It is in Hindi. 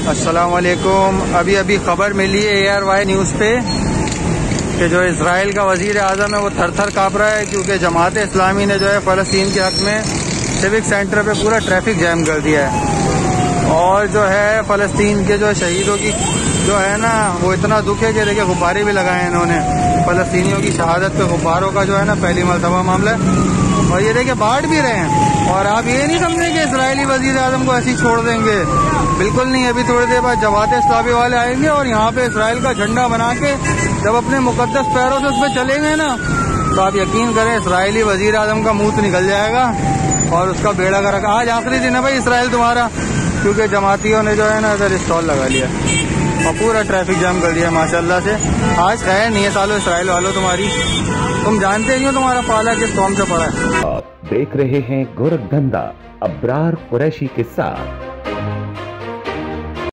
अस्सलाम वालेकुम। अभी खबर मिली है ARY न्यूज़ पे कि जो इसराइल का वजीर आज़म है वो थर थर काँप रहा है, क्योंकि जमात इस्लामी ने जो है फ़लस्तीन के हक़ में सिविक सेंटर पे पूरा ट्रैफिक जैम कर दिया है। और जो है फ़लस्तीन के जो शहीदों की जो है ना, वो इतना दुख है कि देखिए गुब्बारे भी लगाए हैं इन्होंने। फ़लस्तीनियों की शहादत पे गुब्बारों का जो है ना पहली मरतबा मामला है। और ये देखिए बांट भी रहे हैं। और आप ये नहीं समझें कि इसराइली वजीर आज़म को ऐसे ही छोड़ देंगे, बिल्कुल नहीं। अभी थोड़ी देर बाद जमात इस्लामी वाले आएंगे और यहाँ पे इसराइल का झंडा बना के जब अपने मुकद्दस पैरों से उस पर चलेंगे ना, तो आप यकीन करें इसराइली वजीर आज़म का मुंह निकल जाएगा और उसका बेड़ा गर्क। आज आखिरी दिन है भाई इसराइल तुम्हारा, क्योंकि जमातियों ने जो है ना इधर स्टॉल लगा लिया और पूरा ट्रैफिक जाम कर दिया माशाल्लाह से। आज खैर नहीं है सालों इसराइल वालों तुम्हारी, तुम जानते नहीं हो तुम्हारा पाला किस कौम से पड़ा है। आप देख रहे हैं गोरखधंधा अब्रार कुरैशी के साथ।